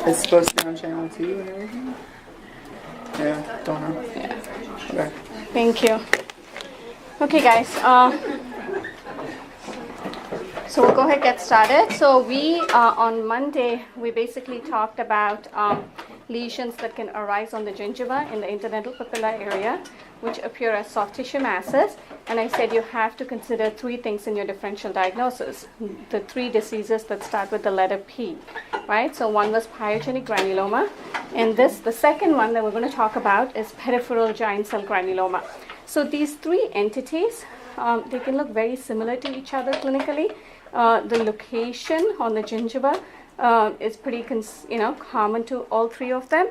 It's supposed to be on channel 2 and everything? Yeah, don't know. Yeah. Okay. Thank you. Okay, guys. So we'll go ahead and get started. So we, on Monday, we basically talked about lesions that can arise on the gingiva in the interdental papilla area, which appear as soft tissue masses. And I said you have to consider three things in your differential diagnosis. The three diseases that start with the letter P, right? So one was pyogenic granuloma. And the second one that we're going to talk about is peripheral giant cell granuloma. So these three entities, they can look very similar to each other clinically. The location on the gingiva is pretty common to all three of them.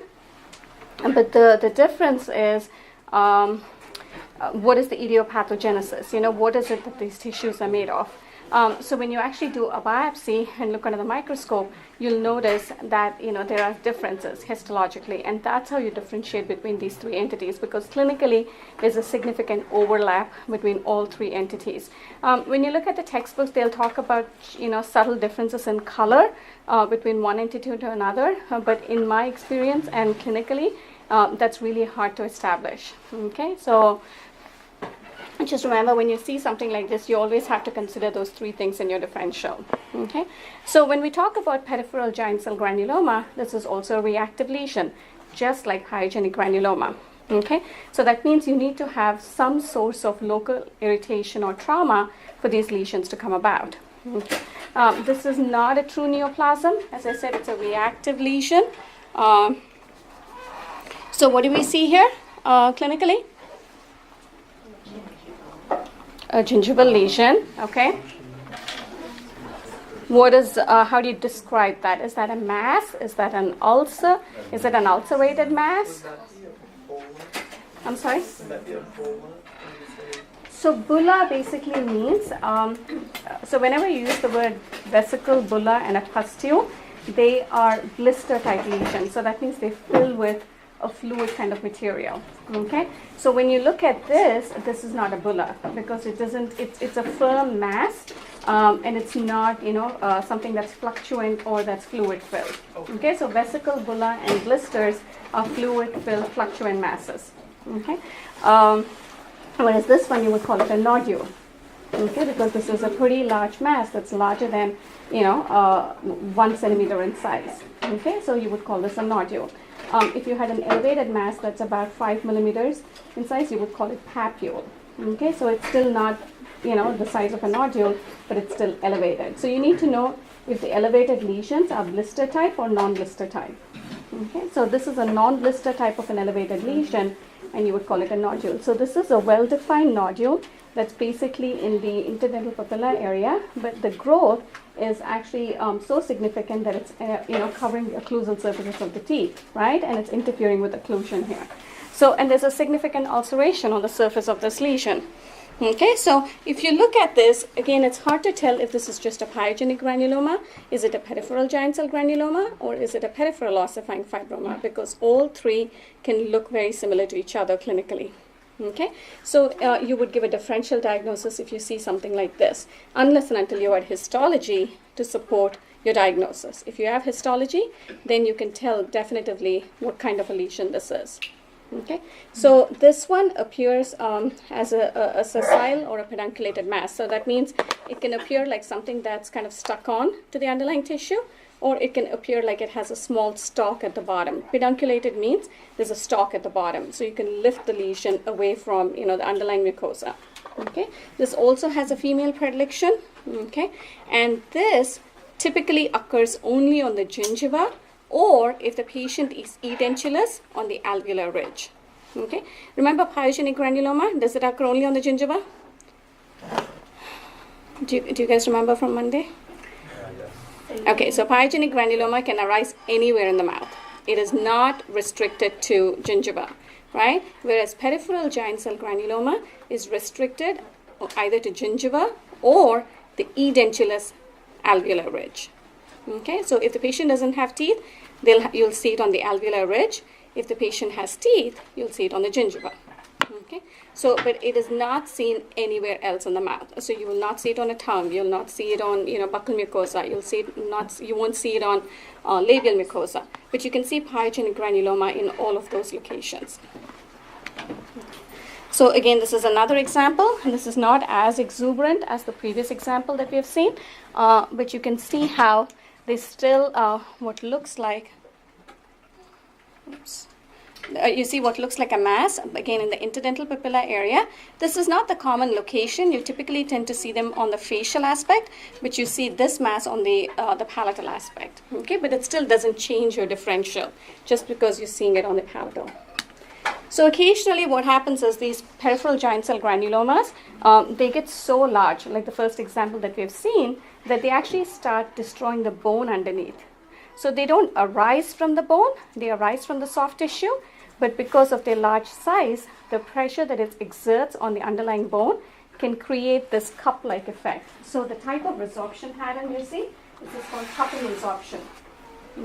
But the difference is what is the idiopathogenesis? What is it that these tissues are made of? So when you actually do a biopsy and look under the microscope, you'll notice that there are differences histologically, and that's how you differentiate between these three entities, because clinically there's a significant overlap between all three entities. When you look at the textbooks, they'll talk about subtle differences in color between one entity to another, but in my experience and clinically, that's really hard to establish. Okay, so just remember, when you see something like this, you always have to consider those three things in your differential. Okay, so when we talk about peripheral giant cell granuloma, this is also a reactive lesion, just like pyogenic granuloma. Okay, so that means you need to have some source of local irritation or trauma for these lesions to come about. Okay. This is not a true neoplasm. As I said, it's a reactive lesion. So what do we see here clinically? A gingival lesion, okay. What is, how do you describe that? Is that a mass? Is that an ulcer? Is it an ulcerated mass? I'm sorry? So bulla basically means, so whenever you use the word vesicle, bulla, and a pustule, they are blister type lesions. So that means they fill with a fluid kind of material. Okay, so when you look at this is not a bulla, because it doesn't. It's a firm mass, and it's not something that's fluctuant or that's fluid filled. Okay, so vesicle, bulla, and blisters are fluid filled fluctuant masses. Okay, whereas this one you would call it a nodule. Okay, because this is a pretty large mass that's larger than 1 centimeter in size. Okay, so you would call this a nodule. If you had an elevated mass that's about 5 millimeters in size, you would call it papule. Okay, so it's still not, the size of a nodule, but it's still elevated. So you need to know if the elevated lesions are blister type or non-blister type. Okay, so this is a non-blister type of an elevated lesion, and you would call it a nodule. So this is a well-defined nodule that's basically in the interdental papilla area, but the growth is actually so significant that it's covering the occlusal surfaces of the teeth, right? And it's interfering with occlusion here. So, and there's a significant ulceration on the surface of this lesion. Okay, so if you look at this, again, it's hard to tell if this is just a pyogenic granuloma, is it a peripheral giant cell granuloma, or is it a peripheral ossifying fibroma, because all three can look very similar to each other clinically. Okay, so you would give a differential diagnosis if you see something like this, unless and until you had histology to support your diagnosis. If you have histology, then you can tell definitively what kind of a lesion this is. Okay, so this one appears as a sessile or a pedunculated mass. So that means it can appear like something that's kind of stuck on to the underlying tissue, or it can appear like it has a small stalk at the bottom. Pedunculated means there's a stalk at the bottom, so you can lift the lesion away from the underlying mucosa. Okay, this also has a female predilection. Okay, and this typically occurs only on the gingiva, or if the patient is edentulous, on the alveolar ridge. Okay, remember pyogenic granuloma, does it occur only on the gingiva? Do you guys remember from Monday? Okay, so pyogenic granuloma can arise anywhere in the mouth. It is not restricted to gingiva, right? Whereas peripheral giant cell granuloma is restricted either to gingiva or the edentulous alveolar ridge. Okay, so if the patient doesn't have teeth, you'll see it on the alveolar ridge. If the patient has teeth, you'll see it on the gingiva. Okay, so but it is not seen anywhere else in the mouth. So you will not see it on a tongue. You'll not see it on buccal mucosa. You won't see it on labial mucosa. But you can see pyogenic granuloma in all of those locations. So again, this is another example, and this is not as exuberant as the previous example that we have seen, but you can see how they still what looks like. Oops. You see what looks like a mass, again in the interdental papilla area. This is not the common location. You typically tend to see them on the facial aspect, but you see this mass on the palatal aspect. Okay, but it still doesn't change your differential just because you're seeing it on the palatal. So occasionally what happens is these peripheral giant cell granulomas, they get so large, like the first example that we have seen, that they actually start destroying the bone underneath. So they don't arise from the bone, they arise from the soft tissue, but because of their large size, the pressure that it exerts on the underlying bone can create this cup-like effect. So the type of resorption pattern you see, this is called cupping resorption.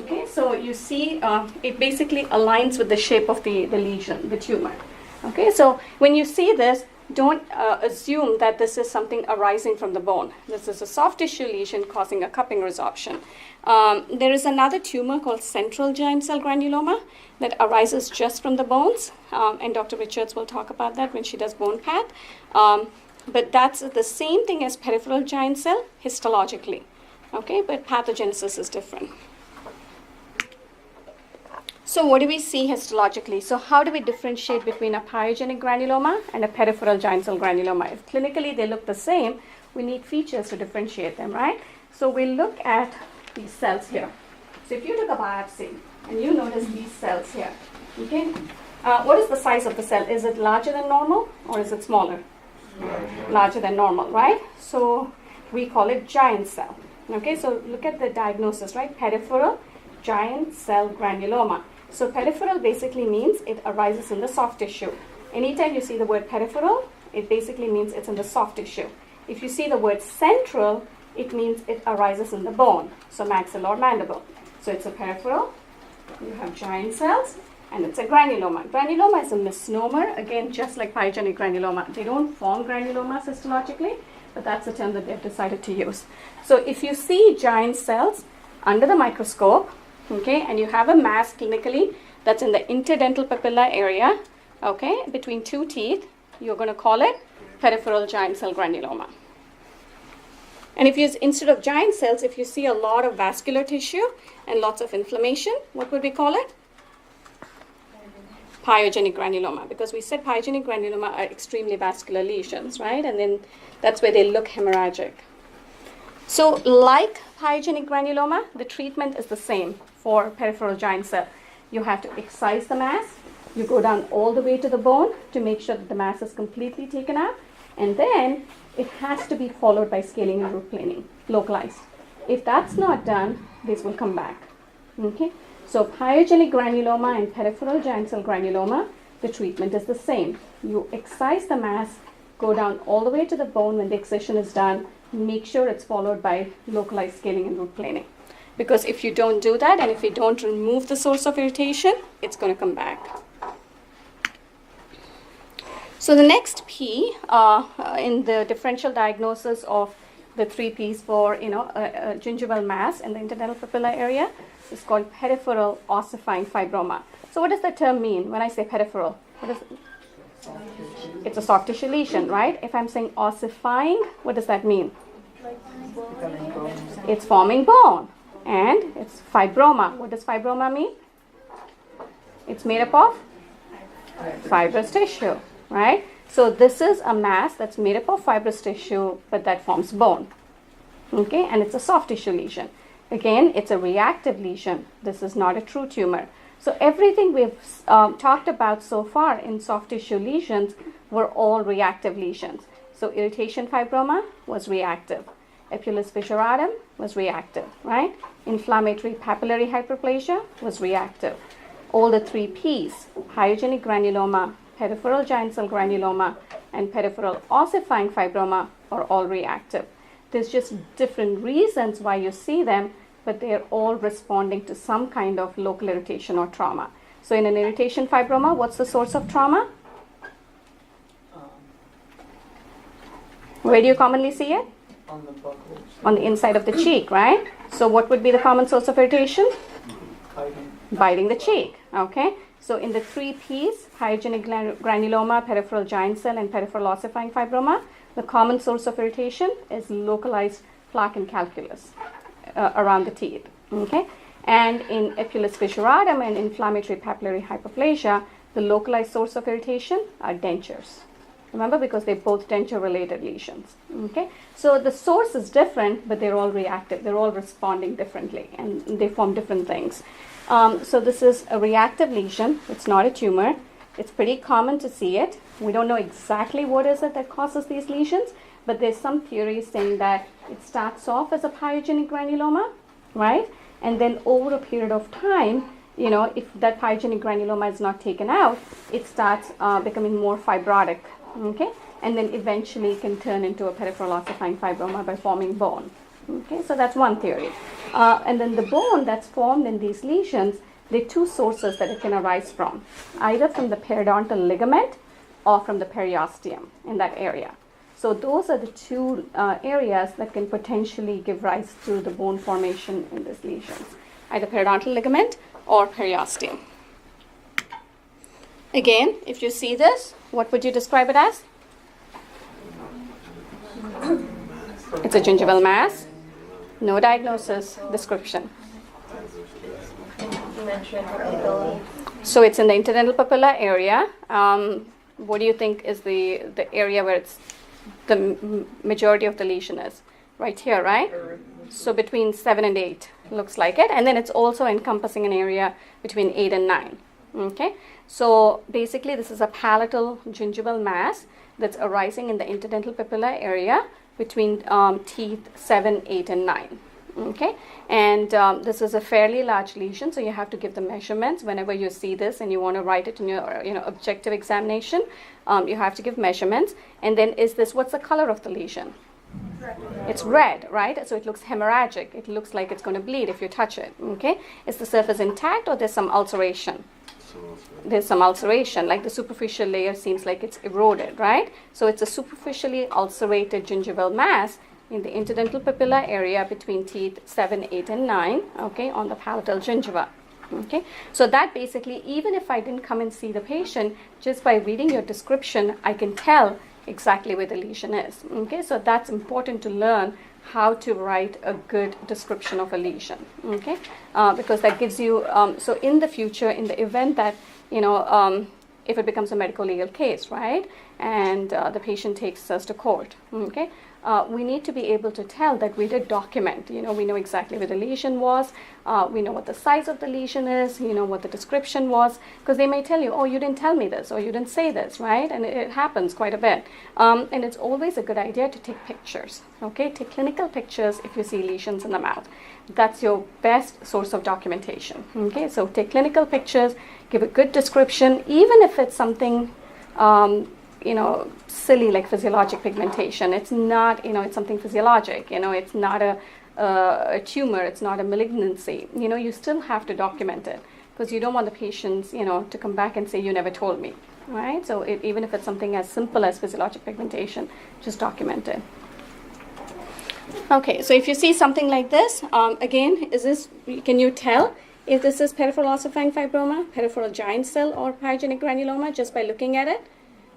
Okay, so you see it basically aligns with the shape of the lesion, the tumor. Okay, so when you see this, don't assume that this is something arising from the bone. This is a soft tissue lesion causing a cupping resorption. There is another tumor called central giant cell granuloma that arises just from the bones, and Dr. Richards will talk about that when she does bone path. But that's the same thing as peripheral giant cell histologically. Okay, but pathogenesis is different. So what do we see histologically? So how do we differentiate between a pyogenic granuloma and a peripheral giant cell granuloma? If clinically they look the same, we need features to differentiate them, right? So we look at these cells here. So if you took a biopsy and you notice these cells here, okay, what is the size of the cell? Is it larger than normal or is it smaller? Larger than normal, right? So we call it giant cell. Okay, so look at the diagnosis, right? Peripheral giant cell granuloma. So peripheral basically means it arises in the soft tissue. Anytime you see the word peripheral, it basically means it's in the soft tissue. If you see the word central, it means it arises in the bone, so maxilla or mandible. So it's a peripheral, you have giant cells, and it's a granuloma. Granuloma is a misnomer, again, just like pyogenic granuloma. They don't form granulomas histologically, but that's the term that they've decided to use. So if you see giant cells under the microscope, okay, and you have a mass clinically that's in the interdental papilla area, okay, between two teeth, you're going to call it peripheral giant cell granuloma. And if you, instead of giant cells, if you see a lot of vascular tissue and lots of inflammation, what would we call it? Pyogenic granuloma, because we said pyogenic granuloma are extremely vascular lesions, right? And then that's where they look hemorrhagic. So like pyogenic granuloma, the treatment is the same for peripheral giant cell. You have to excise the mass. You go down all the way to the bone to make sure that the mass is completely taken out. And then it has to be followed by scaling and root planing, localized. If that's not done, this will come back. Okay? So pyogenic granuloma and peripheral giant cell granuloma, the treatment is the same. You excise the mass, go down all the way to the bone when the excision is done, make sure it's followed by localized scaling and root planing. Because if you don't do that, and if you don't remove the source of irritation, it's going to come back. So the next P in the differential diagnosis of the 3 Ps for a gingival mass in the interdental papilla area is called peripheral ossifying fibroma. So what does the term mean when I say peripheral? What is it? It's a soft tissue lesion, right? If I'm saying ossifying, what does that mean? It's forming bone. And it's fibroma. What does fibroma mean? It's made up of fibrous tissue, right? So this is a mass that's made up of fibrous tissue, but that forms bone. Okay, and it's a soft tissue lesion. Again, it's a reactive lesion. This is not a true tumor. So everything we've talked about so far in soft tissue lesions were all reactive lesions. So irritation fibroma was reactive. Epulis fissuratum was reactive, right? Inflammatory papillary hyperplasia was reactive. All the 3 Ps, pyogenic granuloma, peripheral giant cell granuloma, and peripheral ossifying fibroma are all reactive. There's just different reasons why you see them, but they're all responding to some kind of local irritation or trauma. So in an irritation fibroma, what's the source of trauma? Where do you commonly see it? On the buckle. On the inside of the cheek, right? So what would be the common source of irritation? Biting the cheek, okay? So in the 3 Ps, pyogenic granuloma, peripheral giant cell, and peripheral ossifying fibroma, the common source of irritation is localized plaque and calculus around the teeth, okay? And in epulis fissuratum and inflammatory papillary hyperplasia, the localized source of irritation are dentures. Remember, because they're both denture-related lesions, okay? So the source is different, but they're all reactive. They're all responding differently, and they form different things. So this is a reactive lesion. It's not a tumor. It's pretty common to see it. We don't know exactly what is it that causes these lesions, but there's some theories saying that it starts off as a pyogenic granuloma, right? And then over a period of time, you know, if that pyogenic granuloma is not taken out, it starts becoming more fibrotic, okay? And then eventually can turn into a peripheral ossifying fibroma by forming bone. Okay, so that's one theory. And then the bone that's formed in these lesions, there are 2 sources that it can arise from, either from the periodontal ligament or from the periosteum in that area. So those are the 2 areas that can potentially give rise to the bone formation in these lesions, either periodontal ligament or periosteum. Again, if you see this, what would you describe it as? It's a gingival mass. No diagnosis, description. You mentioned papilla. So it's in the interdental papilla area. What do you think is the area where it's the majority of the lesion is? Right here, right? So between 7 and 8, looks like it. And then it's also encompassing an area between 8 and 9. Okay? So basically this is a palatal gingival mass that's arising in the interdental papilla area between teeth 7, 8, and 9. Okay, and this is a fairly large lesion, so you have to give the measurements whenever you see this and you want to write it in your objective examination. You have to give measurements. And then what's the color of the lesion? Red. It's red, right? So it looks hemorrhagic. It looks like it's going to bleed if you touch it. Okay, is the surface intact or there's some ulceration? There's some ulceration, like the superficial layer seems like it's eroded, right? So it's a superficially ulcerated gingival mass in the interdental papilla area between teeth 7, 8, and 9, okay, on the palatal gingiva. Okay, so that basically, even if I didn't come and see the patient, just by reading your description, I can tell exactly where the lesion is. Okay, so that's important to learn how to write a good description of a lesion. Okay, because that gives you, so in the future, in the event that, if it becomes a medical legal case, right, and the patient takes us to court, okay, we need to be able to tell that we did document, we know exactly where the lesion was, we know what the size of the lesion is, what the description was, because they may tell you, oh, you didn't tell me this, or you didn't say this, right? And it happens quite a bit. And it's always a good idea to take pictures, okay? Take clinical pictures if you see lesions in the mouth. That's your best source of documentation, okay? So take clinical pictures, give a good description, even if it's something, silly like physiologic pigmentation. It's not, it's something physiologic, it's not a tumor, it's not a malignancy. You still have to document it because you don't want the patients, to come back and say, you never told me, right? So even if it's something as simple as physiologic pigmentation, just document it. Okay, so if you see something like this, again, can you tell if this is peripheral ossifying fibroma, peripheral giant cell, or pyogenic granuloma just by looking at it?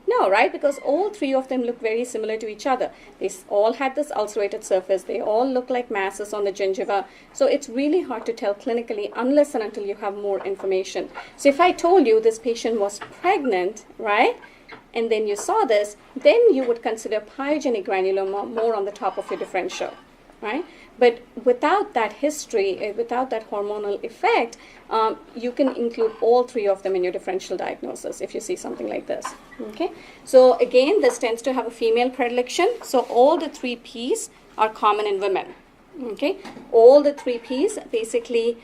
No, right? Because all 3 of them look very similar to each other. They all had this ulcerated surface. They all look like masses on the gingiva. So it's really hard to tell clinically unless and until you have more information. So if I told you this patient was pregnant, right, and then you saw this, then you would consider pyogenic granuloma more on the top of your differential, right? But without that history, without that hormonal effect, you can include all 3 of them in your differential diagnosis if you see something like this. Okay. So again, this tends to have a female predilection. So all the 3 Ps are common in women. Okay. All the 3 Ps basically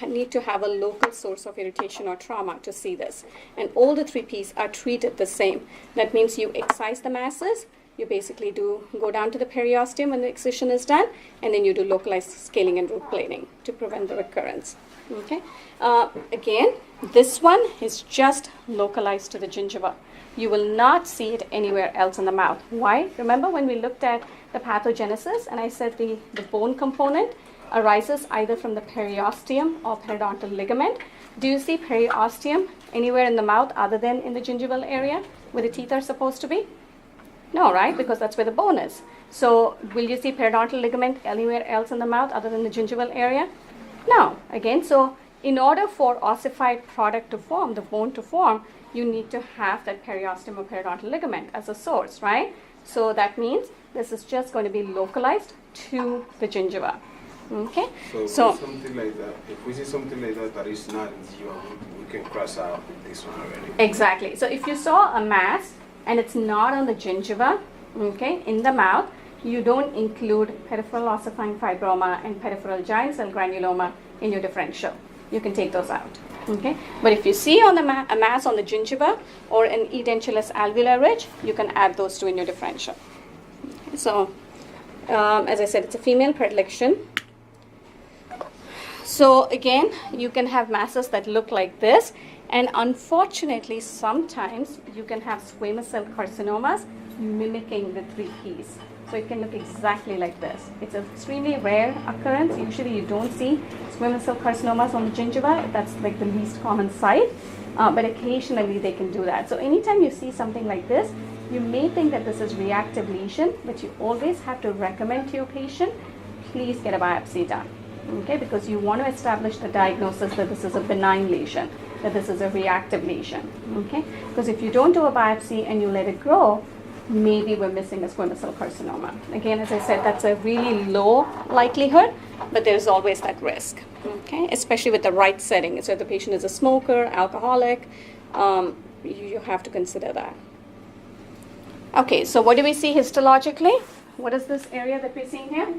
need to have a local source of irritation or trauma to see this. And all the 3 Ps are treated the same. That means you excise the masses. You basically go down to the periosteum when the excision is done, and then you do localized scaling and root planing to prevent the recurrence. Okay. Again, this one is just localized to the gingiva. You will not see it anywhere else in the mouth. Why? Remember when we looked at the pathogenesis and I said the bone component arises either from the periosteum or periodontal ligament. Do you see periosteum anywhere in the mouth other than in the gingival area where the teeth are supposed to be? No, right? Because that's where the bone is. So will you see periodontal ligament anywhere else in the mouth other than the gingival area? No. Again, so in order for ossified product to form, the bone to form, you need to have that periosteum or periodontal ligament as a source, right? So that means this is just going to be localized to the gingiva. Okay? So something like that, if we see something like that that is not gingiva, we can cross out this one already. Exactly. So if you saw a mass and it's not on the gingiva, okay, in the mouth, you don't include peripheral ossifying fibroma and peripheral giant cell granuloma in your differential. You can take those out. Okay, but if you see on the a mass on the gingiva or an edentulous alveolar ridge, you can add those two in your differential. Okay, so, as I said, it's a female predilection. So again, you can have masses that look like this, and unfortunately, sometimes you can have squamous cell carcinomas mimicking the 3Ps. So it can look exactly like this. It's an extremely rare occurrence. Usually you don't see squamous cell carcinomas on the gingiva. That's like the least common site. But occasionally they can do that. So anytime you see something like this, you may think that this is reactive lesion, but you always have to recommend to your patient, please get a biopsy done. Okay, because you want to establish the diagnosis that this is a benign lesion, that this is a reactive lesion. Okay, because if you don't do a biopsy and you let it grow, maybe we're missing a squamous cell carcinoma. Again, as I said, that's a really low likelihood, but there's always that risk, okay? Especially with the right setting. So if the patient is a smoker, alcoholic, you have to consider that. Okay, so what do we see histologically? What is this area that we're seeing here?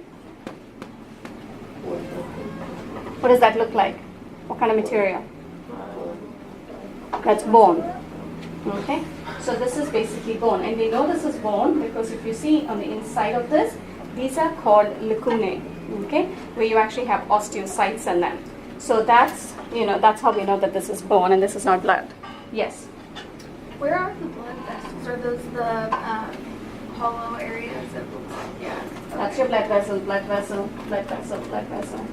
What does that look like? What kind of material? That's bone. Okay, so this is basically bone, and we know this is bone because if you see on the inside of this, these are called lacunae, okay, where you actually have osteocytes in them. So that's, that's how we know that this is bone and this is not blood. Yes? Where are the blood vessels? Are those the hollow areas that looks like? Yeah. That's your blood vessel, blood vessel, blood vessel, blood vessel.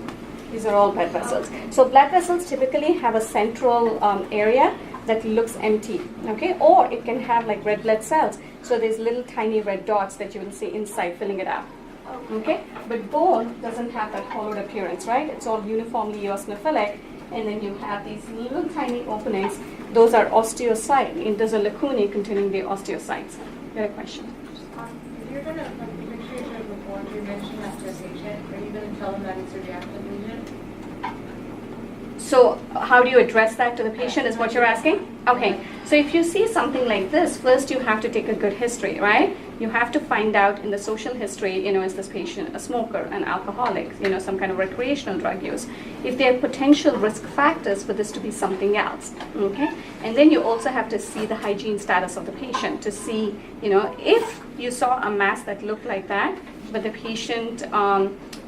These are all blood vessels. So blood vessels typically have a central area that looks empty, okay? Or it can have like red blood cells. So there's little tiny red dots that you will see inside filling it up, okay? But bone doesn't have that hollowed appearance, right? It's all uniformly eosinophilic, and then you have these little tiny openings. Those are osteocytes, and those are lacunae containing the osteocytes. You had a question? If you're going to make sure you show before you mention that to a patient, are you going to tell them that it's a reactive lesion? So how do you address that to the patient is what you're asking? Okay, so if you see something like this, first you have to take a good history, right? You have to find out in the social history, is this patient a smoker, an alcoholic, some kind of recreational drug use. If there are potential risk factors for this to be something else, okay? And then you also have to see the hygiene status of the patient to see, if you saw a mass that looked like that, but the patient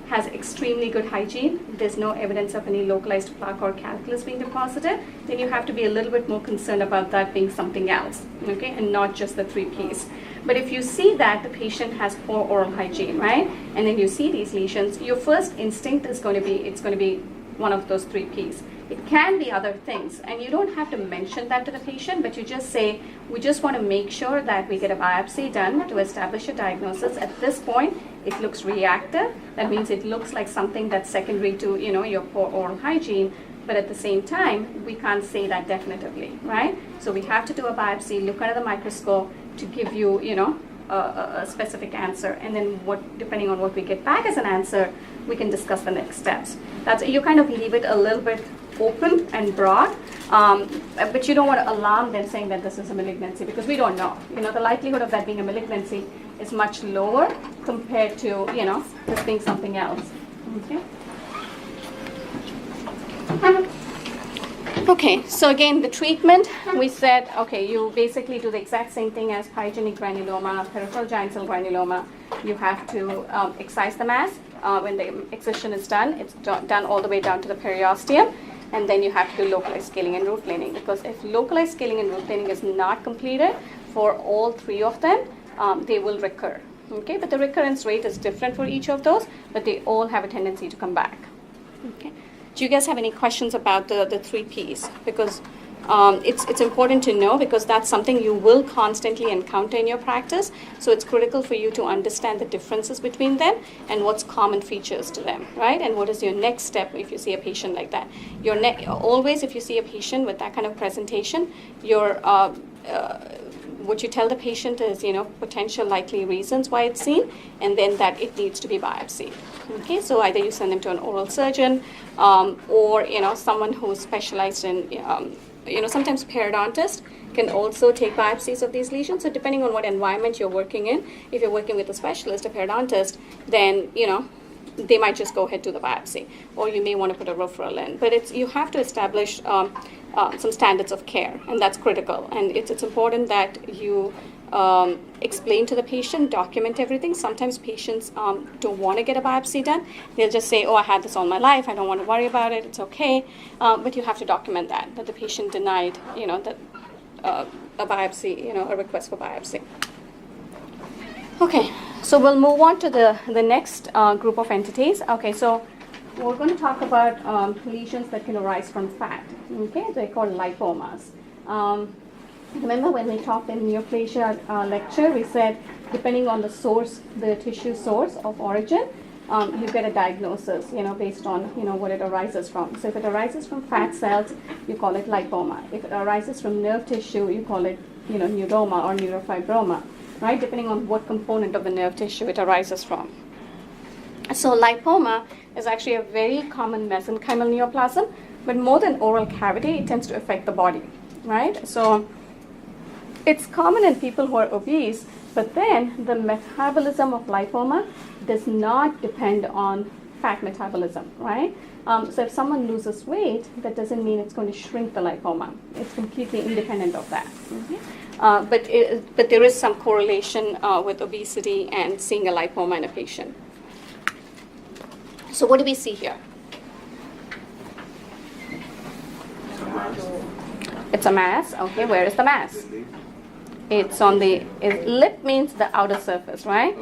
has extremely good hygiene, there's no evidence of any localized plaque or calculus being deposited, then you have to be a little bit more concerned about that being something else, okay, and not just the 3Ps. But if you see that the patient has poor oral hygiene, right, and then you see these lesions, your first instinct is going to be, it's going to be one of those 3Ps. It can be other things, and you don't have to mention that to the patient, but you just say, we just want to make sure that we get a biopsy done to establish a diagnosis. At this point, it looks reactive. That means it looks like something that's secondary to, your poor oral hygiene, but at the same time, we can't say that definitively, right? So we have to do a biopsy, look under the microscope to give you, a specific answer, and then depending on what we get back as an answer, we can discuss the next steps. You kind of leave it a little bit open and broad, but you don't want to alarm them saying that this is a malignancy, because we don't know. The likelihood of that being a malignancy is much lower compared to, this being something else. Okay. Okay, so again, the treatment, we said, okay, you basically do the exact same thing as pyogenic granuloma, peripheral giant cell granuloma. You have to excise the mass. When the excision is done, it's done all the way down to the periosteum, and then you have to do localized scaling and root planing, because if localized scaling and root planing is not completed for all three of them, they will recur. Okay, but the recurrence rate is different for each of those, but they all have a tendency to come back. Okay. Do you guys have any questions about the 3 Ps? Because it's important to know, because that's something you will constantly encounter in your practice. So it's critical for you to understand the differences between them and what's common features to them, right? And what is your next step if you see a patient like that? Always, if you see a patient with that kind of presentation, what you tell the patient is, potential likely reasons why it's seen, and then that it needs to be biopsied. Okay, so either you send them to an oral surgeon, or someone who's specialized in, sometimes periodontist can also take biopsies of these lesions. So depending on what environment you're working in, if you're working with a specialist, a periodontist, then they might just go ahead to the biopsy, or you may want to put a referral in. But you have to establish some standards of care, and that's critical. And it's important that you explain to the patient, document everything. Sometimes patients don't want to get a biopsy done. They'll just say, oh, I had this all my life, I don't want to worry about it, it's okay. But you have to document that the patient denied, that a biopsy, a request for biopsy. Okay, so we'll move on to the next group of entities. Okay, so we're going to talk about lesions that can arise from fat. Okay, they're called lipomas. Remember when we talked in neoplasia lecture, we said depending on the source, the tissue source of origin, you get a diagnosis, based on, what it arises from. So if it arises from fat cells, you call it lipoma. If it arises from nerve tissue, you call it, neuroma or neurofibroma, right? Depending on what component of the nerve tissue it arises from. So lipoma is actually a very common mesenchymal neoplasm, but more than oral cavity, it tends to affect the body, right? So it's common in people who are obese, but then the metabolism of lipoma does not depend on fat metabolism, right? So if someone loses weight, that doesn't mean it's going to shrink the lipoma. It's completely independent of that. Okay? But there is some correlation with obesity and seeing a lipoma in a patient. So what do we see here? It's a mass. Okay, where is the mass? It's on the lip, means the outer surface, right?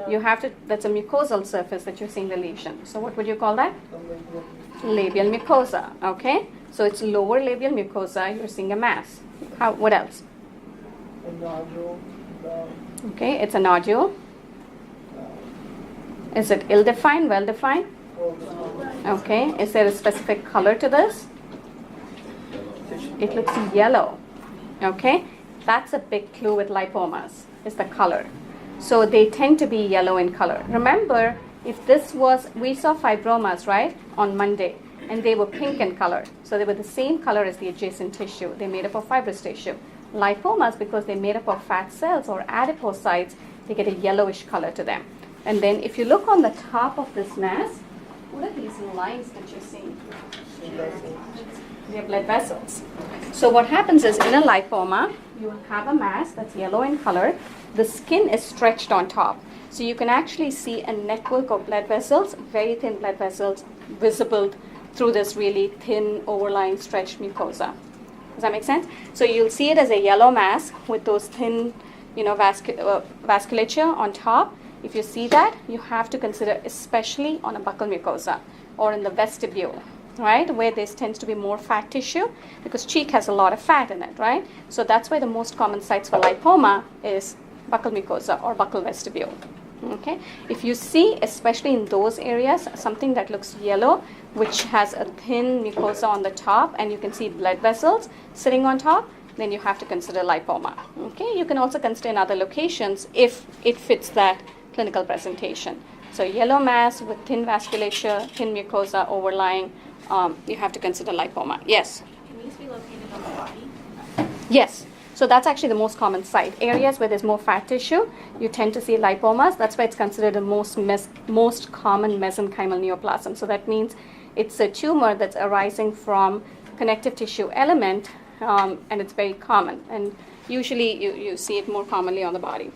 You have to, that's a mucosal surface that you're seeing the lesion. So what would you call that? Labial mucosa. Okay, so it's lower labial mucosa, you're seeing a mass. What else? A nodule. Okay, it's a nodule. Is it ill-defined, well-defined? Okay, is there a specific color to this? It looks yellow. Okay, that's a big clue with lipomas, is the color. So they tend to be yellow in color. Remember, if this was, we saw fibromas, right, on Monday, and they were pink in color. So they were the same color as the adjacent tissue. They made up of fibrous tissue. Lipomas, because they're made up of fat cells or adipocytes, they get a yellowish color to them. And then if you look on the top of this mass, what are these lines that you're seeing? They're blood vessels. So what happens is, in a lipoma, you have a mass that's yellow in color. The skin is stretched on top. So you can actually see a network of blood vessels, very thin blood vessels, visible through this really thin, overlying, stretched mucosa. Does that make sense? So you'll see it as a yellow mass with those thin, vasculature on top. If you see that, you have to consider, especially on a buccal mucosa or in the vestibule, right, where there tends to be more fat tissue, because cheek has a lot of fat in it, right? So that's why the most common sites for lipoma is buccal mucosa or buccal vestibule. Okay, if you see, especially in those areas, something that looks yellow, which has a thin mucosa on the top, and you can see blood vessels sitting on top, then you have to consider lipoma. Okay, you can also consider in other locations if it fits that clinical presentation. So yellow mass with thin vasculature, thin mucosa overlying, you have to consider lipoma. Yes? Can these be located on the body? Yes. So that's actually the most common site. Areas where there's more fat tissue, you tend to see lipomas. That's why it's considered the most common mesenchymal neoplasm. So that means it's a tumor that's arising from connective tissue element, and it's very common. And usually you see it more commonly on the body.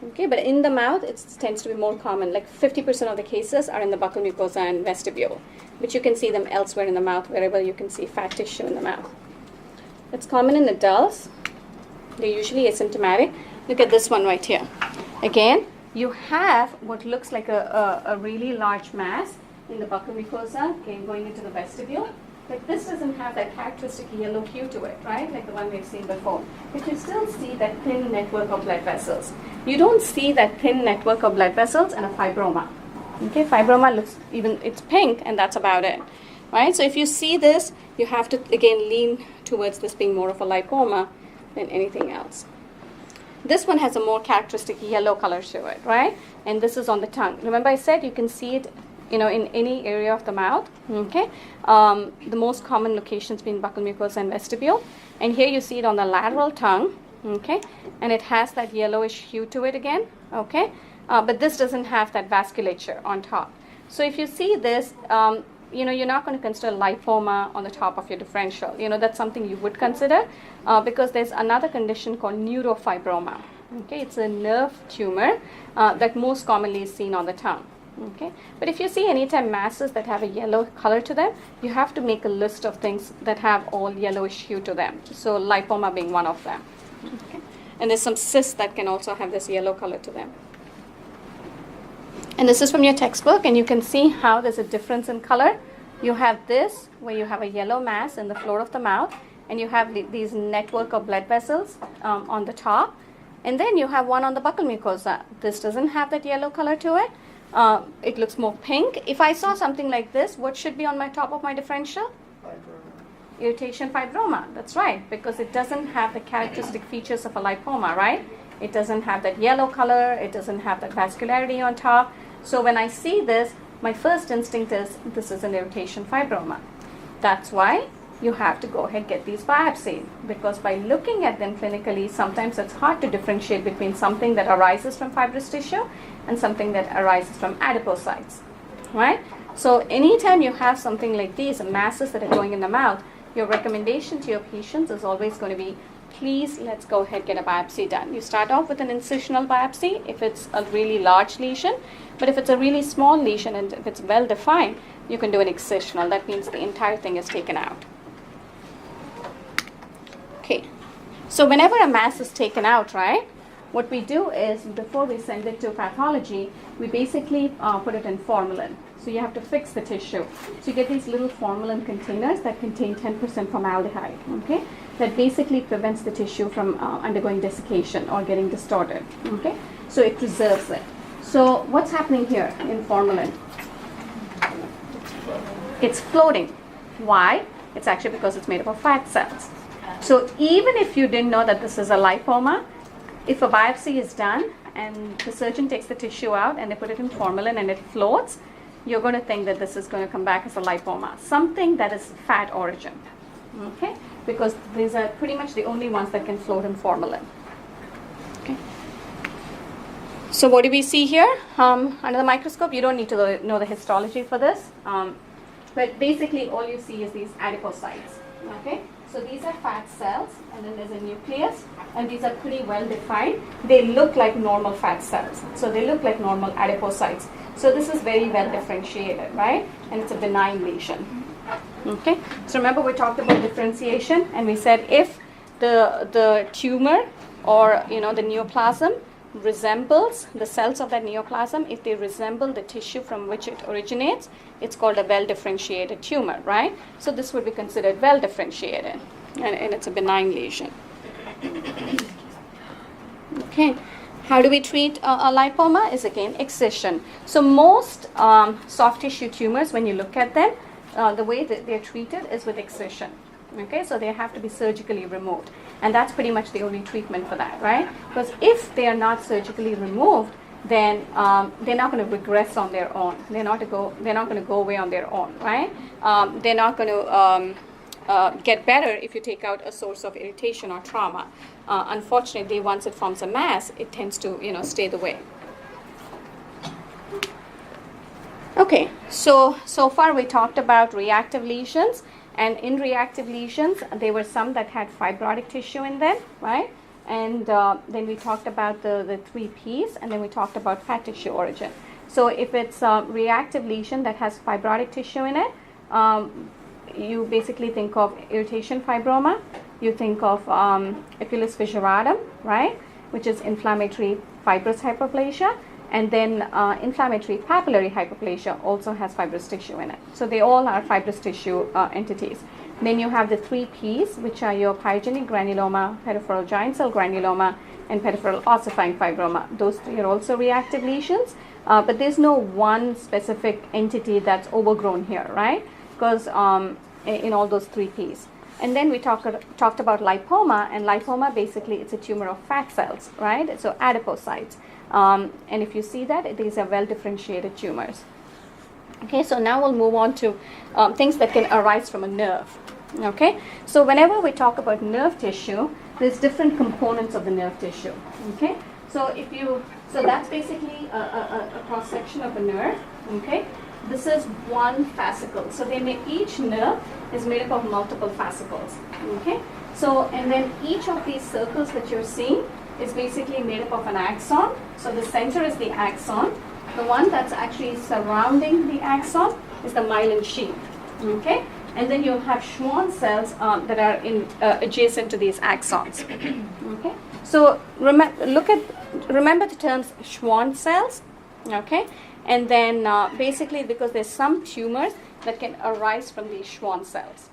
Okay, but in the mouth, it tends to be more common. Like 50% of the cases are in the buccal mucosa and vestibule, but you can see them elsewhere in the mouth, wherever you can see fat tissue in the mouth. It's common in adults. They're usually asymptomatic. Look at this one right here. Again, you have what looks like a really large mass in the buccal mucosa, okay, going into the vestibule. But this doesn't have that characteristic yellow hue to it, right? Like the one we've seen before. But you still see that thin network of blood vessels. You don't see that thin network of blood vessels in a fibroma. Okay, fibroma looks it's pink, and that's about it, right? So if you see this, you have to again lean towards this being more of a lipoma than anything else. This one has a more characteristic yellow color to it, right? And this is on the tongue. Remember I said you can see it, in any area of the mouth, okay? The most common locations being buccal mucosa and vestibule. And here you see it on the lateral tongue, okay? And it has that yellowish hue to it again, okay? But this doesn't have that vasculature on top. So if you see this, you're not going to consider lipoma on the top of your differential. That's something you would consider because there's another condition called neurofibroma. Okay, it's a nerve tumor that most commonly is seen on the tongue. Okay, but if you see anytime masses that have a yellow color to them, you have to make a list of things that have all yellowish hue to them. So lipoma being one of them. Okay, and there's some cysts that can also have this yellow color to them. And this is from your textbook, and you can see how there's a difference in color. You have this, where you have a yellow mass in the floor of the mouth, and you have these network of blood vessels on the top. And then you have one on the buccal mucosa. This doesn't have that yellow color to it. It looks more pink. If I saw something like this, what should be on my top of my differential? Fibroma. Irritation fibroma. That's right, because it doesn't have the characteristic features of a lipoma, right? It doesn't have that yellow color. It doesn't have that vascularity on top. So when I see this, my first instinct is this is an irritation fibroma. That's why you have to go ahead and get these biopsied, because by looking at them clinically, sometimes it's hard to differentiate between something that arises from fibrous tissue and something that arises from adipocytes, right? So anytime you have something like these, masses that are going in the mouth, your recommendation to your patients is always going to be, please, let's go ahead and get a biopsy done. You start off with an incisional biopsy if it's a really large lesion, but if it's a really small lesion and if it's well defined, you can do an excisional. That means the entire thing is taken out. Okay, so whenever a mass is taken out, right, what we do is, before we send it to pathology, we basically put it in formalin. So you have to fix the tissue. So you get these little formalin containers that contain 10% formaldehyde, okay? That basically prevents the tissue from undergoing desiccation or getting distorted, okay? So it preserves it. So what's happening here in formalin? It's floating. Why? It's actually because it's made up of fat cells. So even if you didn't know that this is a lipoma, if a biopsy is done and the surgeon takes the tissue out and they put it in formalin and it floats, you're going to think that this is going to come back as a lipoma, something that is fat origin, okay? Because these are pretty much the only ones that can float in formalin. Okay. So what do we see here under the microscope? You don't need to know the histology for this, but basically all you see is these adipocytes, okay? So these are fat cells, and then there's a nucleus, and these are pretty well defined. They look like normal fat cells, so they look like normal adipocytes. So this is very well differentiated, right? And it's a benign lesion. Okay. So remember we talked about differentiation, and we said if the tumor or the neoplasm resembles the cells of that neoplasm, if they resemble the tissue from which it originates, it's called a well differentiated tumor, right? So this would be considered well differentiated, and it's a benign lesion. Okay. How do we treat a lipoma? Is again excision. So most soft tissue tumors, when you look at them, the way that they're treated is with excision. Okay, so they have to be surgically removed, and that's pretty much the only treatment for that, right? Because if they are not surgically removed, then they're not going to regress on their own. They're not going to go away on their own, right? They're not going to get better if you take out a source of irritation or trauma. Unfortunately, once it forms a mass, it tends to stay the way. Okay, so far we talked about reactive lesions, And in reactive lesions, there were some that had fibrotic tissue in them, right? And then we talked about the 3 Ps, and then we talked about fat tissue origin. So if it's a reactive lesion that has fibrotic tissue in it, you basically think of irritation fibroma, you think of epulis fissuratum, right, which is inflammatory fibrous hyperplasia, and then inflammatory papillary hyperplasia also has fibrous tissue in it. So they all are fibrous tissue entities. Then you have the 3 Ps, which are your pyogenic granuloma, peripheral giant cell granuloma, and peripheral ossifying fibroma. Those 3 are also reactive lesions, but there's no one specific entity that's overgrown here, right? Because in all those 3 Ps. And then we talked about lipoma, and lipoma basically it's a tumor of fat cells, right? So adipocytes. And if you see that, these are well differentiated tumors. Okay, so now we'll move on to things that can arise from a nerve. Okay, so whenever we talk about nerve tissue, there's different components of the nerve tissue. Okay, so so that's basically a cross section of a nerve. Okay, this is one fascicle. So each nerve is made up of multiple fascicles. Okay, so and then each of these circles that you're seeing is basically made up of an axon. So the center is the axon. The one that's actually surrounding the axon is the myelin sheath. Okay, and then you have Schwann cells that are adjacent to these axons. Okay, so remember the terms Schwann cells. Okay, and then basically because there's some tumors that can arise from these Schwann cells.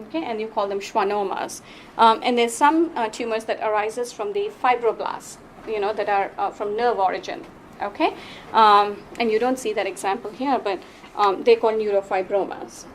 Okay, and you call them schwannomas. And there's some tumors that arises from the fibroblasts, that are from nerve origin. Okay, and you don't see that example here, but they're called neurofibromas.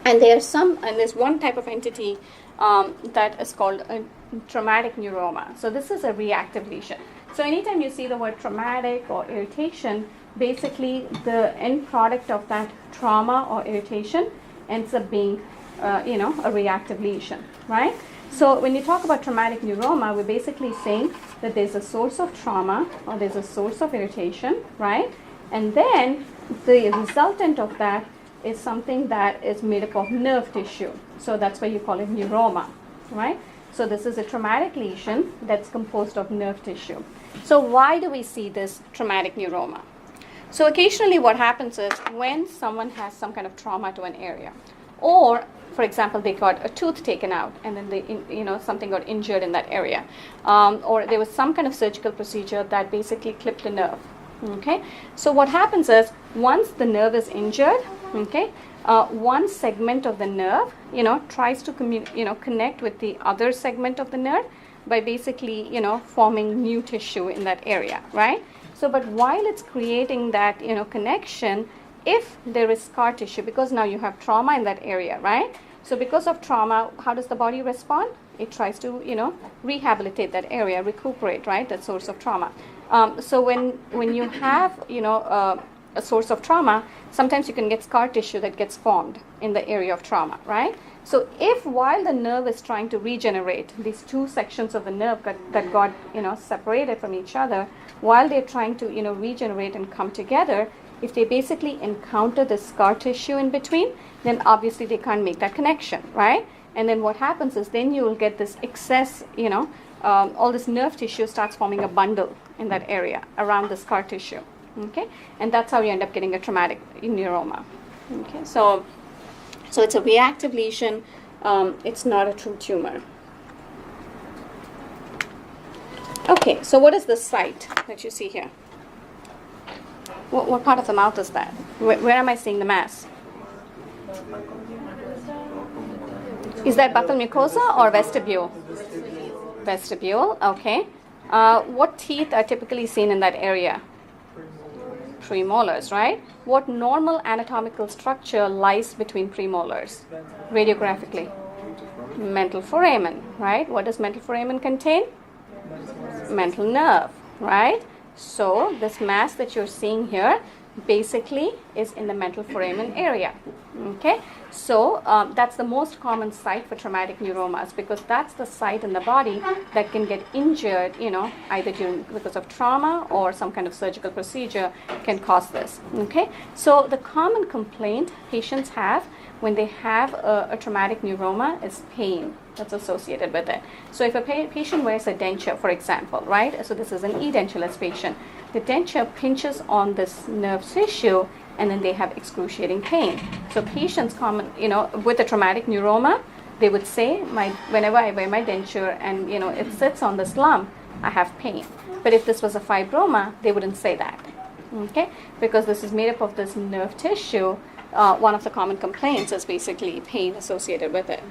And there's one type of entity that is called a traumatic neuroma. So this is a reactive lesion. So anytime you see the word traumatic or irritation, basically the end product of that trauma or irritation ends up being a reactive lesion, right? So when you talk about traumatic neuroma, we're basically saying that there's a source of trauma or there's a source of irritation, right? And then the resultant of that is something that is made up of nerve tissue. So that's why you call it neuroma, right? So this is a traumatic lesion that's composed of nerve tissue. So why do we see this traumatic neuroma? So occasionally what happens is when someone has some kind of trauma to an area, or for example, they got a tooth taken out and then something got injured in that area, or there was some kind of surgical procedure that basically clipped a nerve. Okay, so what happens is once the nerve is injured, okay, one segment of the nerve, tries to connect with the other segment of the nerve by basically, forming new tissue in that area, right? So, but while it's creating that, connection, if there is scar tissue, because now you have trauma in that area, right? So because of trauma, how does the body respond? It tries to, rehabilitate that area, recuperate, right? That source of trauma. So when you have, a source of trauma, sometimes you can get scar tissue that gets formed in the area of trauma, right? So if while the nerve is trying to regenerate, these 2 sections of the nerve that got, separated from each other, while they're trying to, regenerate and come together, if they basically encounter the scar tissue in between, then obviously they can't make that connection, right? And then what happens is then you will get this excess, all this nerve tissue starts forming a bundle in that area around the scar tissue, okay? And that's how you end up getting a traumatic neuroma, okay? So it's a reactive lesion. It's not a true tumor. Okay, so what is the site that you see here? What part of the mouth is that? Where am I seeing the mass? Is that buccal mucosa or vestibule? Vestibule, okay. What teeth are typically seen in that area? Premolars, right? What normal anatomical structure lies between premolars, radiographically? Mental foramen, right? What does mental foramen contain? Mental nerve, right? So this mass that you're seeing here basically is in the mental foramen area. Okay, so that's the most common site for traumatic neuromas, because that's the site in the body that can get injured, either because of trauma or some kind of surgical procedure can cause this. Okay, so the common complaint patients have when they have a traumatic neuroma is pain that's associated with it. So if a patient wears a denture, for example, right? So this is an edentulous patient. The denture pinches on this nerve tissue, and then they have excruciating pain. So patients with a traumatic neuroma, they would say, whenever I wear my denture and it sits on this lump, I have pain. But if this was a fibroma, they wouldn't say that. Okay, because this is made up of this nerve tissue. One of the common complaints is basically pain associated with it.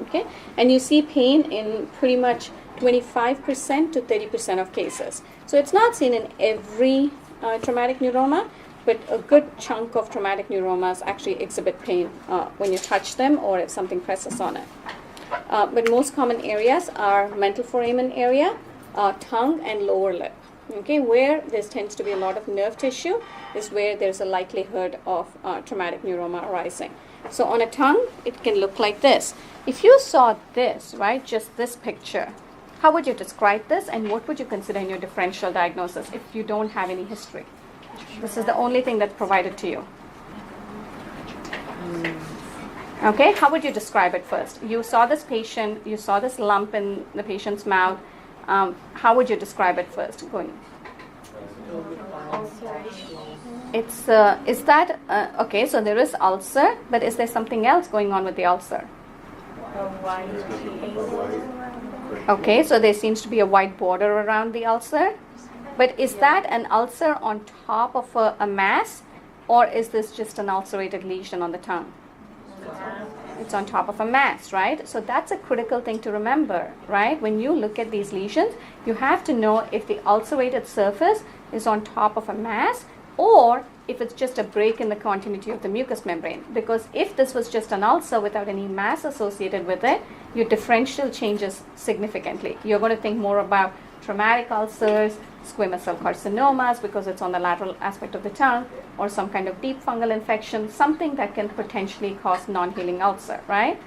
Okay, and you see pain in pretty much 25% to 30% of cases. So it's not seen in every traumatic neuroma, but a good chunk of traumatic neuromas actually exhibit pain when you touch them or if something presses on it. But most common areas are mental foramen area, tongue, and lower lip. Okay, where there tends to be a lot of nerve tissue is where there's a likelihood of traumatic neuroma arising. So on a tongue, it can look like this. If you saw this, right, just this picture, how would you describe this, and what would you consider in your differential diagnosis if you don't have any history? This is the only thing that's provided to you. Okay, how would you describe it first? You saw this patient, you saw this lump in the patient's mouth. How would you describe it first? Is that okay? So there is ulcer, but is there something else going on with the ulcer? Okay, so there seems to be a white border around the ulcer, but is that an ulcer on top of a mass, or is this just an ulcerated lesion on the tongue? It's on top of a mass, right? So that's a critical thing to remember, right? When you look at these lesions, you have to know if the ulcerated surface is on top of a mass or if it's just a break in the continuity of the mucous membrane. Because if this was just an ulcer without any mass associated with it, your differential changes significantly. You're going to think more about traumatic ulcers, squamous cell carcinomas because it's on the lateral aspect of the tongue, or some kind of deep fungal infection, something that can potentially cause non-healing ulcer, right?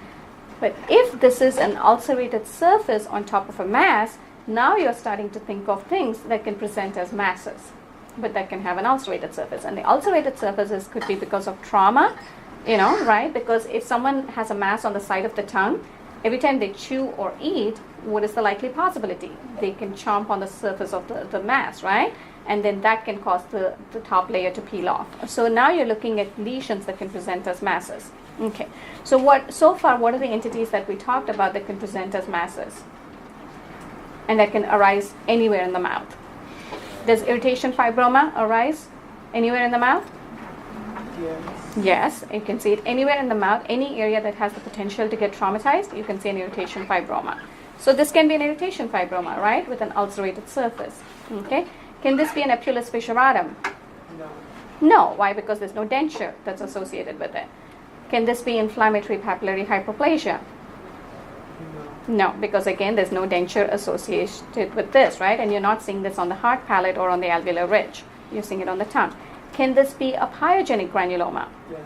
But if this is an ulcerated surface on top of a mass, now you're starting to think of things that can present as masses, but that can have an ulcerated surface. And the ulcerated surfaces could be because of trauma, right? Because if someone has a mass on the side of the tongue, every time they chew or eat, what is the likely possibility? They can chomp on the surface of the mass, right? And then that can cause the top layer to peel off. So now you're looking at lesions that can present as masses. Okay. So far, what are the entities that we talked about that can present as masses? And that can arise anywhere in the mouth. Does irritation fibroma arise anywhere in the mouth? Yes, you can see it anywhere in the mouth. Any area that has the potential to get traumatized, you can see an irritation fibroma. So this can be an irritation fibroma, right, with an ulcerated surface. Okay. Can this be an epulis fissuratum? No. Why? Because there's no denture that's associated with it. Can this be inflammatory papillary hyperplasia? No, because again, there's no denture associated with this, right? And you're not seeing this on the hard palate or on the alveolar ridge. You're seeing it on the tongue. Can this be a pyogenic granuloma? Yes.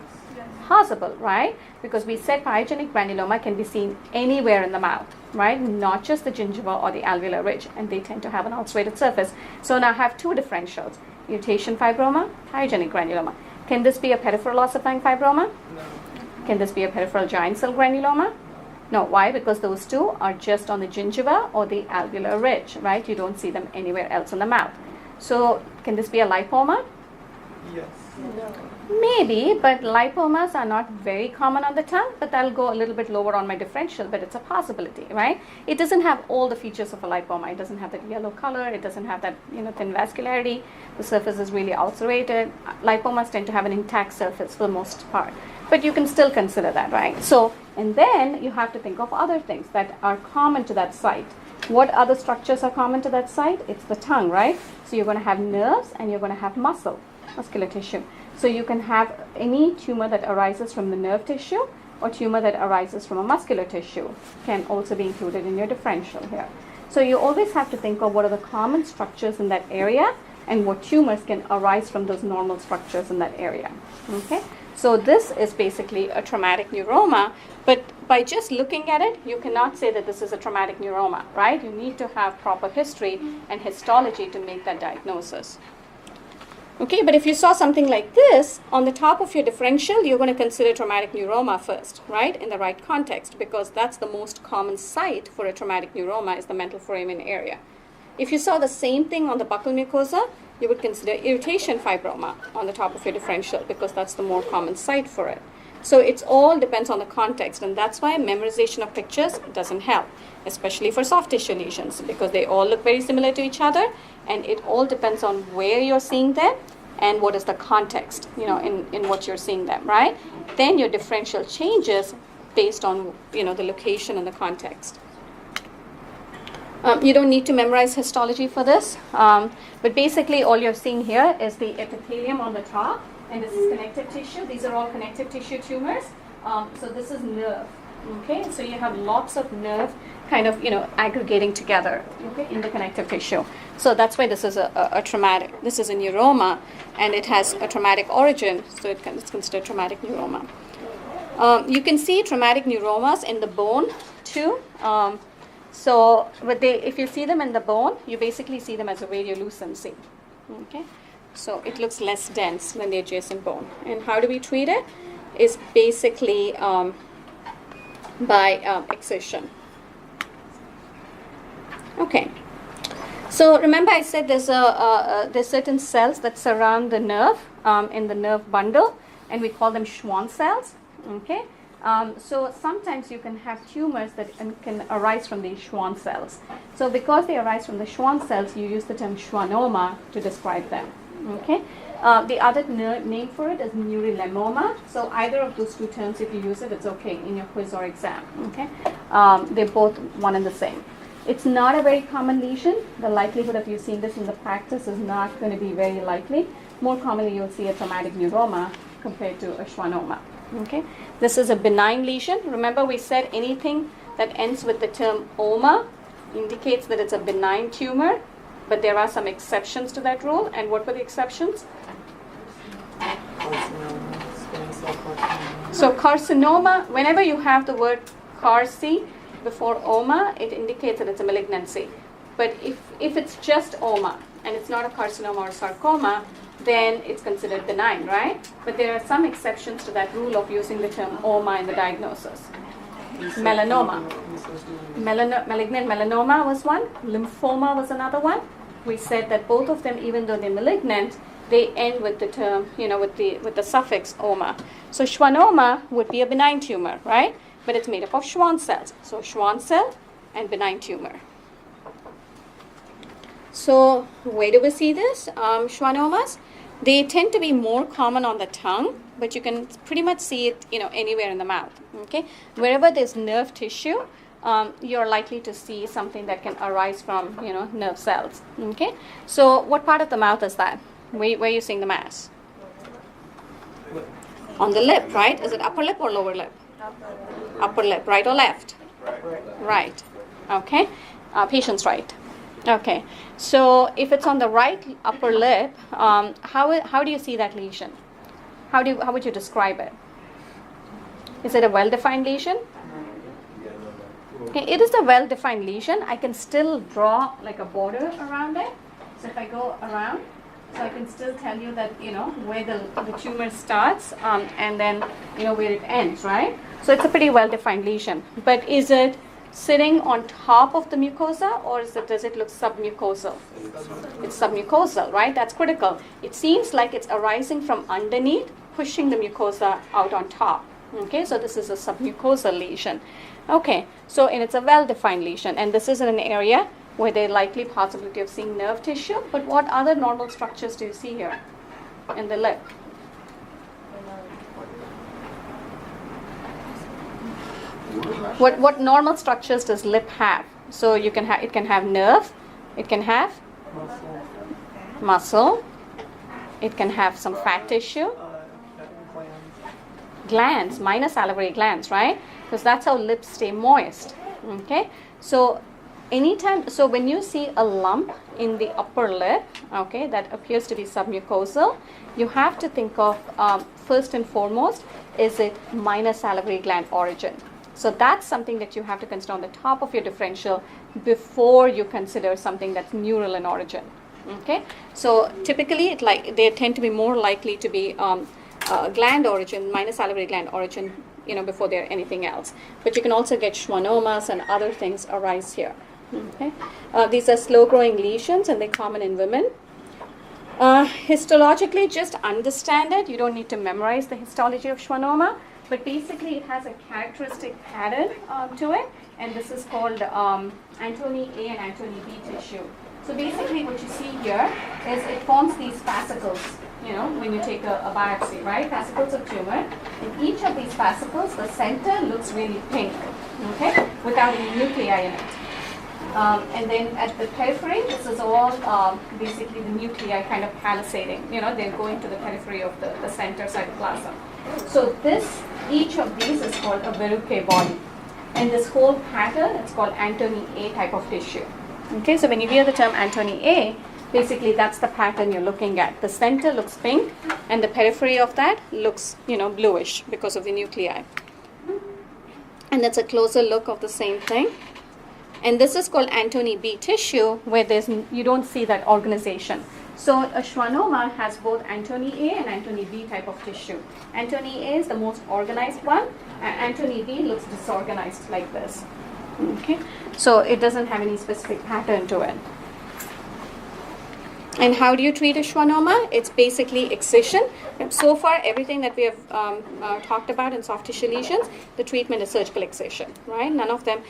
Possible, right? Because we said pyogenic granuloma can be seen anywhere in the mouth, right? Not just the gingiva or the alveolar ridge, and they tend to have an ulcerated surface. So now I have two differentials: irritation fibroma, pyogenic granuloma. Can this be a peripheral ossifying fibroma? No. Can this be a peripheral giant cell granuloma? No. Why? Because those two are just on the gingiva or the alveolar ridge, right? You don't see them anywhere else in the mouth. So can this be a lipoma? Yes. No. Maybe, but lipomas are not very common on the tongue, but that'll go a little bit lower on my differential, but it's a possibility, right? It doesn't have all the features of a lipoma. It doesn't have that yellow color. It doesn't have that, thin vascularity. The surface is really ulcerated. Lipomas tend to have an intact surface for the most part, but you can still consider that, right? So, and then you have to think of other things that are common to that site. What other structures are common to that site? It's the tongue, right? So you're going to have nerves and you're going to have muscular tissue. So you can have any tumor that arises from the nerve tissue or tumor that arises from a muscular tissue can also be included in your differential here. So you always have to think of what are the common structures in that area and what tumors can arise from those normal structures in that area. Okay, so this is basically a traumatic neuroma, but by just looking at it, you cannot say that this is a traumatic neuroma, right? You need to have proper history and histology to make that diagnosis. Okay, but if you saw something like this, on the top of your differential, you're going to consider traumatic neuroma first, right, in the right context, because that's the most common site for a traumatic neuroma is the mental foramen area. If you saw the same thing on the buccal mucosa, you would consider irritation fibroma on the top of your differential, because that's the more common site for it. So it all depends on the context, and that's why memorization of pictures doesn't help, especially for soft tissue lesions, because they all look very similar to each other, and it all depends on where you're seeing them and what is the context, in what you're seeing them, right? Then your differential changes based on, the location and the context. You don't need to memorize histology for this, but basically all you're seeing here is the epithelium on the top, and this is connective tissue. These are all connective tissue tumors. So this is nerve. Okay, so you have lots of nerve kind of aggregating together, okay, in the connective tissue. So that's why this is a traumatic. This is a neuroma, and it has a traumatic origin, so it's considered traumatic neuroma. You can see traumatic neuromas in the bone too. So, if you see them in the bone, you basically see them as a radiolucency. Okay, so it looks less dense than the adjacent bone. And how do we treat it? Is basically by excision. Okay. So remember, I said there's certain cells that surround the nerve in the nerve bundle, and we call them Schwann cells. Okay. So sometimes you can have tumors that can arise from these Schwann cells. So because they arise from the Schwann cells, you use the term schawnnoma to describe them. Okay. The other name for it is neurolemoma. So either of those two terms, if you use it, it's okay in your quiz or exam. Okay. They're both one and the same. It's not a very common lesion. The likelihood of you seeing this in the practice is not going to be very likely. More commonly, you'll see a traumatic neuroma compared to a schwannoma. Okay, this is a benign lesion. Remember, we said anything that ends with the term oma indicates that it's a benign tumor, but there are some exceptions to that rule. And what were the exceptions? So carcinoma, whenever you have the word carci before oma, it indicates that it's a malignancy. But if it's just oma and it's not a carcinoma or sarcoma, then it's considered benign, right? But there are some exceptions to that rule of using the term oma in the diagnosis. Melanoma. Malignant melanoma was one. Lymphoma was another one. We said that both of them, even though they're malignant, they end with the term, with the suffix oma. So schwannoma would be a benign tumor, right? But it's made up of Schwann cells. So Schwann cell and benign tumor. So where do we see this? Schwannomas, they tend to be more common on the tongue, but you can pretty much see it, anywhere in the mouth. Okay, wherever there's nerve tissue, you're likely to see something that can arise from, nerve cells. Okay, so what part of the mouth is that? Where are you seeing the mass? On the lip, right? Is it upper lip or lower lip? Upper lip, right or left? Right. Okay, patient's right. Okay, so if it's on the right upper lip, how do you see that lesion? How would you describe it? Is it a well-defined lesion? Okay, it is a well-defined lesion. I can still draw like a border around it. So if I go around, so I can still tell you that, where the tumor starts and then, where it ends, right? So it's a pretty well-defined lesion. But is it sitting on top of the mucosa, or does it look submucosal? It's submucosal, right? That's critical. It seems like it's arising from underneath, pushing the mucosa out on top. Okay, so this is a submucosal lesion. Okay, and it's a well-defined lesion, and this is in an area where there's likely possibility of seeing nerve tissue. But what other normal structures do you see here in the lip? What normal structures does lip have? So it can have nerve, it can have muscle, it can have some fat tissue, glands, minor salivary glands, right? Because that's how lips stay moist. Okay, so anytime, so when you see a lump in the upper lip, okay, that appears to be submucosal, you have to think of first and foremost, is it minor salivary gland origin? So that's something that you have to consider on the top of your differential before you consider something that's neural in origin. Okay, so typically they tend to be more likely to be gland origin, minor salivary gland origin, before they're anything else. But you can also get schwannomas and other things arise here. Okay, these are slow-growing lesions, and they're common in women. Histologically, just understand it. You don't need to memorize the histology of schwannoma, but basically it has a characteristic pattern to it, and this is called antony A and antony B tissue. So basically what you see here is it forms these fascicles, when you take a biopsy, right? Fascicles of tumor. In each of these fascicles, the center looks really pink, okay, without any nuclei in it. And then at the periphery, this is all basically the nuclei kind of palisading. They're going to the periphery of the center cytoplasm. So each of these is called a verrucae body. And this whole pattern, it's called antony A type of tissue. Okay, so when you hear the term antony A, basically that's the pattern you're looking at. The center looks pink, and the periphery of that looks, bluish because of the nuclei. And that's a closer look of the same thing. And this is called antony B tissue, where you don't see that organization. So a schwannoma has both antony A and antony B type of tissue. Antony A is the most organized one, and antony B looks disorganized like this. Okay, so it doesn't have any specific pattern to it. And how do you treat a schwannoma? It's basically excision. So far, everything that we have talked about in soft tissue lesions, the treatment is surgical excision, right? None of them.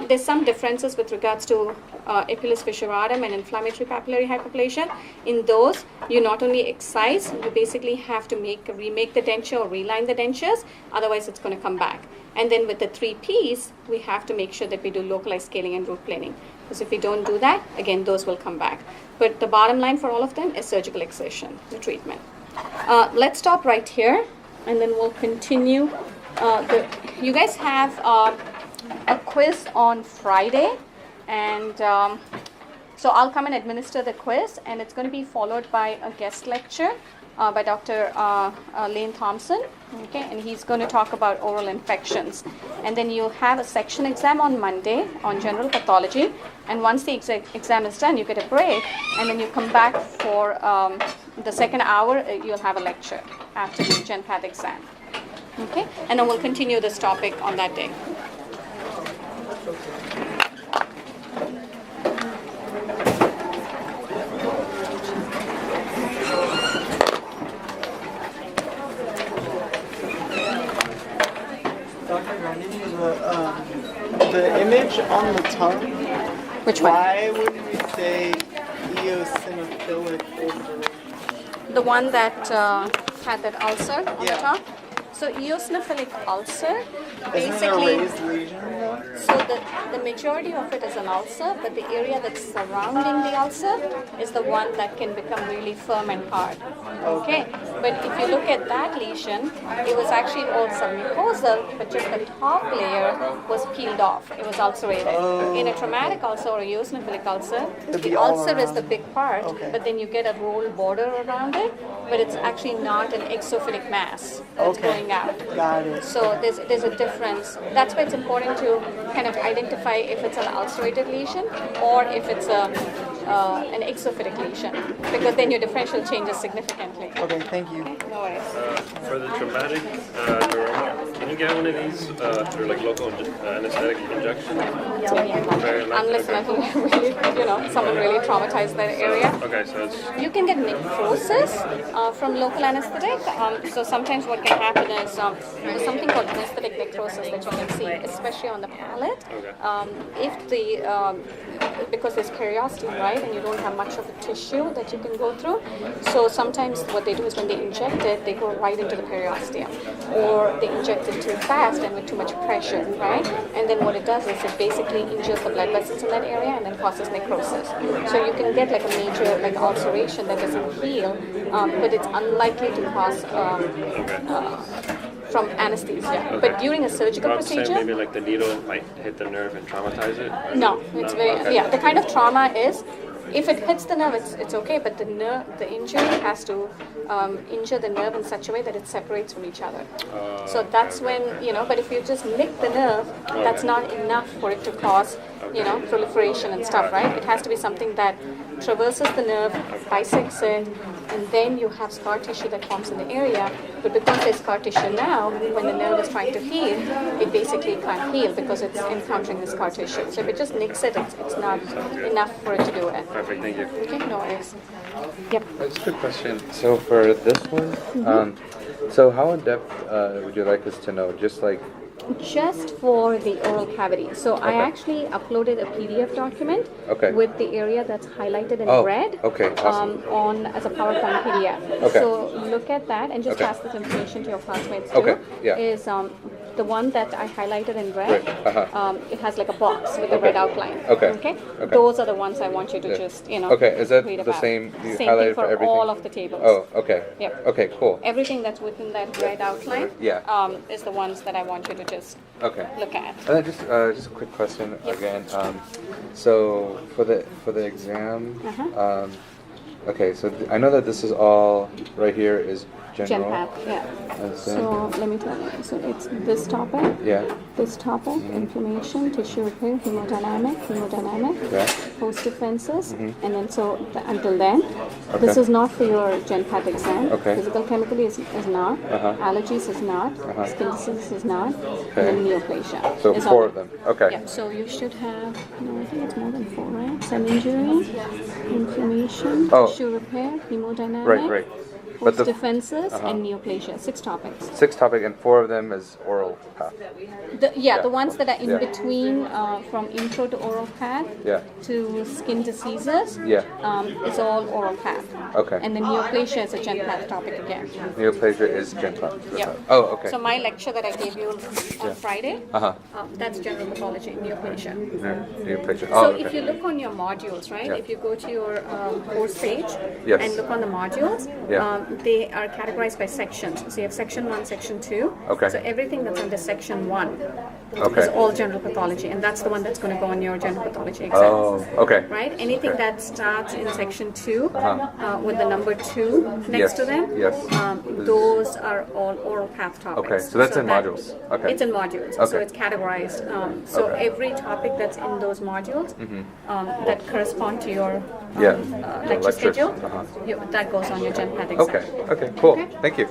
There's some differences with regards to epilis fissuratum and inflammatory papillary hyperplasia. In those, you not only excise, you basically have to remake the denture or reline the dentures. Otherwise, it's going to come back. And then with the 3 Ps, we have to make sure that we do localized scaling and root planing. Because if we don't do that, again, those will come back. But the bottom line for all of them is surgical excision, the treatment. Let's stop right here, and then we'll continue. You guys have a quiz on Friday, and so I'll come and administer the quiz, and it's going to be followed by a guest lecture by Dr. Lane Thompson, okay, and he's going to talk about oral infections. And then you have a section exam on Monday on general pathology, and once the exam is done, you get a break, and then you come back for the second hour, you'll have a lecture after the gen path exam, okay, and then we'll continue this topic on that day. The image on the tongue. Which one? Why would we say eosinophilic ulceration? The one that had that ulcer on the Yeah. top. So eosinophilic ulcer, Isn't it a basically, raised lesion though? so the majority of it is an ulcer, but the area that's surrounding the ulcer is the one that can become really firm and hard. Okay, but if you look at that lesion, it was actually all submucosal, but just the top layer was peeled off. It was ulcerated. In a traumatic ulcer or a eosinophilic ulcer, It'd be the all ulcer is around. the big part, Okay. but then you get a roll border around it, but it's actually not an exophytic mass that's Okay. going out. Got it. So there's a difference. That's why it's important to kind of identify if it's an ulcerated lesion or if it's an exophytic lesion, because then your differential changes significantly. Okay, thank you. No worries. For the traumatic neuroma, can you get one of these through like local anesthetic injection? Very likely. Unless and until really, someone really traumatized that area. Okay, so it's You can get necrosis from local anesthetic. So sometimes what can happen is there's something called anesthetic necrosis that you can see, especially on the palate. Okay. If because there's periosteum, right, and you don't have much of a tissue that you can go through. So sometimes what they do is when they inject it, they go right into the periosteum, or they inject it too fast and with too much pressure, right? And then what it does is it basically injures the blood vessels in that area and then causes necrosis. So you can get like a major ulceration that doesn't heal, but it's unlikely to cause from anesthesia. Okay. But during a surgical I'm saying procedure, maybe like the needle might hit the nerve and traumatize it? Or no, it's very, okay. yeah, the kind of trauma is, if it hits the nerve, it's okay, but the injury has to injure the nerve in such a way that it separates from each other. So that's when, but if you just nick the nerve, that's not enough for it to cause, proliferation and stuff, right? It has to be something that traverses the nerve, bisects it, and then you have scar tissue that forms in the area. But because there's scar tissue now, when the nerve is trying to heal, it basically can't heal because it's encountering the scar tissue. So if it just nicks it, it's not enough for it to do it. Perfect, thank you. Okay, no worries. Yep. That's a good question. So for this one, so how in depth would you like us to know? Just like Just for the oral cavity. So I actually uploaded a PDF document with the area that's highlighted in red on as a PowerPoint PDF. So look at that and just pass this information to your classmates too. Is the one that I highlighted in red, it has like a box with a red outline. Okay. Those are the ones I want you to just, is that read the about. same you Same highlighted thing for everything? all of the tables. Oh, okay. Yep. Okay, cool. Everything that's within that red outline is the ones that I want you to just look at. And then just a quick question again. So for the exam, okay. So I know that this is all right here is general. GenPath, yeah. So let me tell you. So it's this topic. This topic, inflammation, tissue repair, hemodynamic, host defenses, and then until then, this is not for your GenPath exam. Physical chemically is not. Allergies is not. Skin disease is not. And then neoplasia. So 4 of them. Okay. Yeah. So you should have. No, I think it's more than 4, right? Cell injury, inflammation, tissue repair, hemodynamic. Right. Host defenses and neoplasia. 6 topics. 6 topics, and 4 of them is oral path. The ones that are in between, from intro to oral path to skin diseases, it's all oral path. And the neoplasia is a gen path topic again. Neoplasia is gen path. Yeah. Oh, okay. So my lecture that I gave you on Friday, that's general pathology, neoplasia. Neoplasia. So if you look on your modules, right? If you go to your course page and look on the modules, they are categorized by sections. So you have section 1, section 2. So everything that's under section 1 is all general pathology, and that's the one that's going to go on your general pathology exam. Oh, okay. Right? Anything that starts in section 2 with the number 2 next to them, those are all oral path topics. Okay, so that's in modules. Okay. It's in modules, so it's categorized. So every topic that's in those modules that correspond to your lecture schedule, that goes on your gen path exam. Okay, cool. Thank you.